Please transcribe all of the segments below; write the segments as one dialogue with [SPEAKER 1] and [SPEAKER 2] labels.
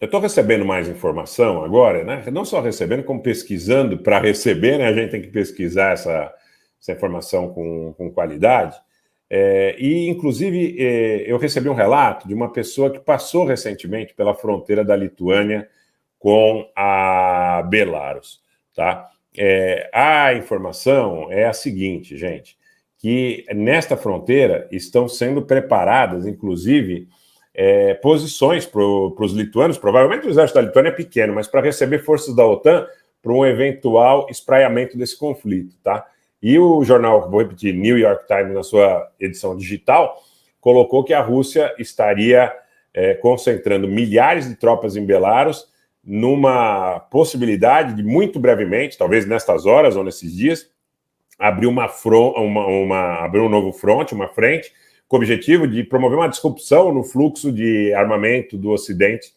[SPEAKER 1] Eu estou recebendo mais informação agora, né? Não só recebendo, como pesquisando para receber, né? A gente tem que pesquisar essa informação com qualidade. Inclusive, eu recebi um relato de uma pessoa que passou recentemente pela fronteira da Lituânia com a Belarus, tá? A informação é a seguinte, gente, que nesta fronteira estão sendo preparadas, inclusive, posições para os lituanos, provavelmente o exército da Lituânia é pequeno, mas para receber forças da OTAN para um eventual espraiamento desse conflito, tá? E o jornal, vou repetir, New York Times, na sua edição digital, colocou que a Rússia estaria concentrando milhares de tropas em Belarus numa possibilidade de, muito brevemente, talvez nestas horas ou nesses dias, abrir abrir um novo fronte, uma frente, com o objetivo de promover uma disrupção no fluxo de armamento do Ocidente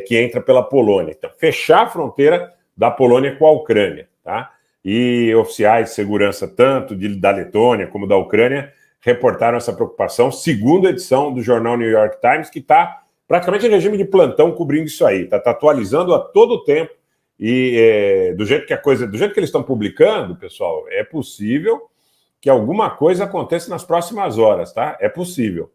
[SPEAKER 1] que entra pela Polônia. Então, fechar a fronteira da Polônia com a Ucrânia, tá? E oficiais de segurança, tanto da Letônia como da Ucrânia, reportaram essa preocupação, segundo a edição do jornal New York Times, que está praticamente em regime de plantão cobrindo isso aí, está atualizando a todo tempo. E do jeito que eles estão publicando, pessoal, é possível que alguma coisa aconteça nas próximas horas, tá? É possível.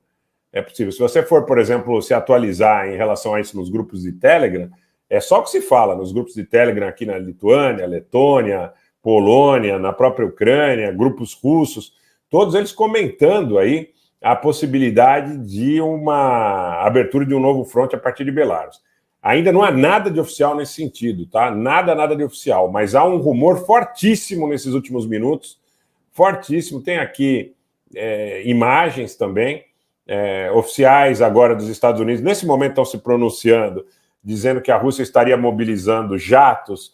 [SPEAKER 1] É possível. Se você for, por exemplo, se atualizar em relação a isso nos grupos de Telegram, é só o que se fala nos grupos de Telegram aqui na Lituânia, Letônia, Polônia, na própria Ucrânia, grupos russos, todos eles comentando aí a possibilidade de uma abertura de um novo fronte a partir de Belarus. Ainda não há nada de oficial nesse sentido, tá? Nada de oficial, mas há um rumor fortíssimo nesses últimos minutos, fortíssimo. Tem aqui imagens também, oficiais agora dos Estados Unidos, nesse momento estão se pronunciando, dizendo que a Rússia estaria mobilizando jatos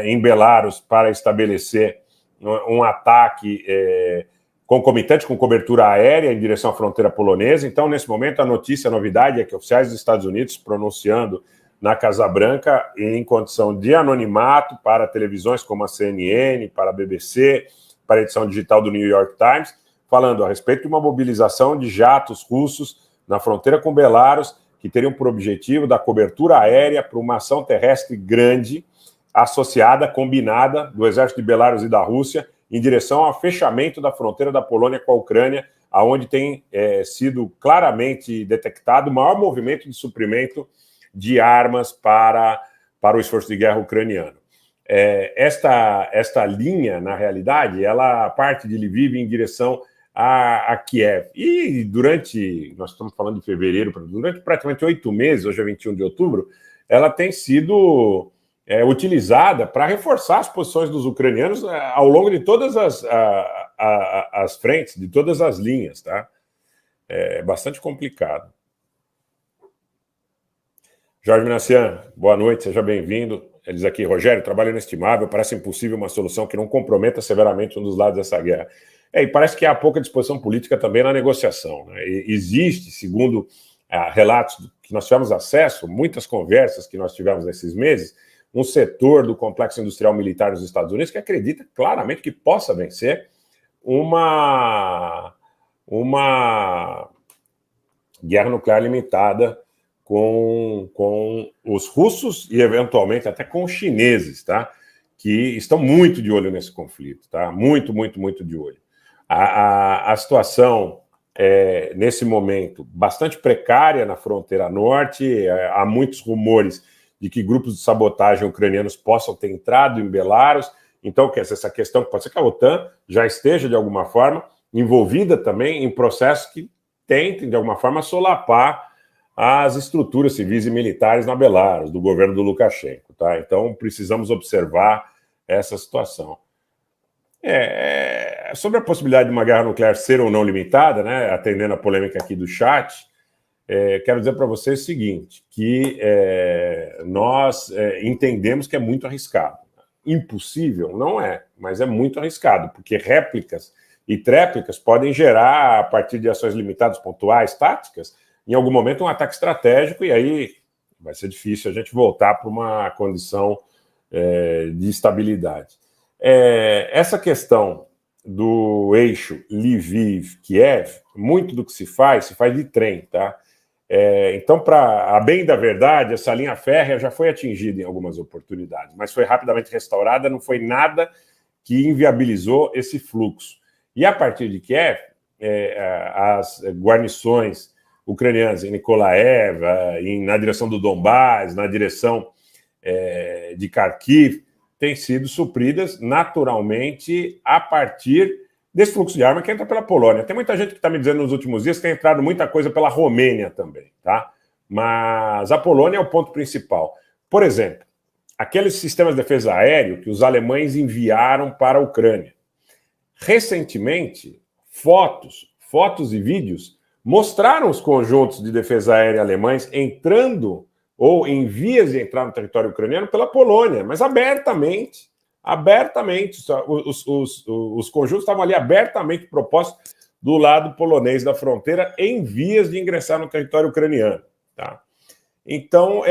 [SPEAKER 1] em Belarus para estabelecer um ataque concomitante com cobertura aérea em direção à fronteira polonesa. Então, nesse momento, a novidade é que oficiais dos Estados Unidos pronunciando na Casa Branca em condição de anonimato para televisões como a CNN, para a BBC, para a edição digital do New York Times, falando a respeito de uma mobilização de jatos russos na fronteira com Belarus, que teriam por objetivo dar cobertura aérea para uma ação terrestre grande, associada, combinada, do exército de Belarus e da Rússia, em direção ao fechamento da fronteira da Polônia com a Ucrânia, aonde tem sido claramente detectado o maior movimento de suprimento de armas para o esforço de guerra ucraniano. Esta linha, na realidade, ela parte de Lviv em direção a Kiev. E nós estamos falando de fevereiro, durante praticamente 8 meses, hoje é 21 de outubro, ela tem sido utilizada para reforçar as posições dos ucranianos ao longo de todas as frentes, de todas as linhas, tá? É bastante complicado. Jorge Minassian, boa noite, seja bem-vindo. Eles aqui, Rogério, trabalho inestimável, parece impossível uma solução que não comprometa severamente um dos lados dessa guerra. E parece que há pouca disposição política também na negociação, né? Existe, segundo relatos que nós tivemos acesso, muitas conversas que nós tivemos nesses meses, um setor do complexo industrial militar dos Estados Unidos que acredita claramente que possa vencer uma guerra nuclear limitada com os russos e, eventualmente, até com os chineses, tá? Que estão muito de olho nesse conflito, tá? Muito de olho. A situação nesse momento, bastante precária na fronteira norte, há muitos rumores de que grupos de sabotagem ucranianos possam ter entrado em Belarus. Então, essa questão, pode ser que a OTAN já esteja, de alguma forma, envolvida também em processos que tentem, de alguma forma, solapar as estruturas civis e militares na Belarus, do governo do Lukashenko, tá? Então, precisamos observar essa situação. Sobre a possibilidade de uma guerra nuclear ser ou não limitada, né, atendendo a polêmica aqui do chat, quero dizer para vocês o seguinte, que nós entendemos que é muito arriscado. Impossível? Não é, mas é muito arriscado, porque réplicas e tréplicas podem gerar, a partir de ações limitadas pontuais, táticas, em algum momento um ataque estratégico, e aí vai ser difícil a gente voltar para uma condição de estabilidade. Essa questão do eixo Lviv-Kiev, muito do que se faz de trem, tá? Então, para a bem da verdade, essa linha férrea já foi atingida em algumas oportunidades, mas foi rapidamente restaurada, não foi nada que inviabilizou esse fluxo. E a partir de Kiev, as guarnições ucranianas em Nikolaev, na direção do Donbás, na direção de Kharkiv, têm sido supridas naturalmente a partir desse fluxo de arma que entra pela Polônia. Tem muita gente que está me dizendo nos últimos dias que tem entrado muita coisa pela Romênia também, tá? Mas a Polônia é o ponto principal. Por exemplo, aqueles sistemas de defesa aéreo que os alemães enviaram para a Ucrânia. Recentemente, fotos e vídeos mostraram os conjuntos de defesa aérea alemães entrando ou em vias de entrar no território ucraniano pela Polônia, mas abertamente. Os conjuntos estavam ali abertamente propostos do lado polonês da fronteira em vias de ingressar no território ucraniano. Tá? Então,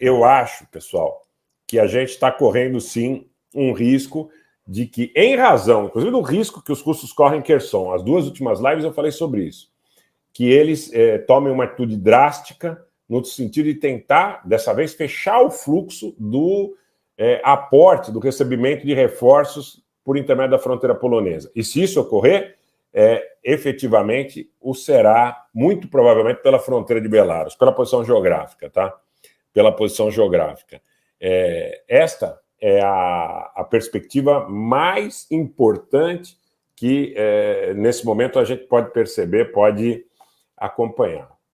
[SPEAKER 1] eu acho, pessoal, que a gente está correndo, sim, um risco de que, em razão, inclusive do risco que os russos correm em Kherson, as 2 últimas lives eu falei sobre isso, que eles tomem uma atitude drástica no sentido de tentar, dessa vez, fechar o fluxo do aporte, do recebimento de reforços por intermédio da fronteira polonesa. E se isso ocorrer, efetivamente, o será, muito provavelmente, pela fronteira de Belarus, pela posição geográfica, tá? Pela posição geográfica. Esta é a perspectiva mais importante que, nesse momento, a gente pode perceber, pode acompanhar.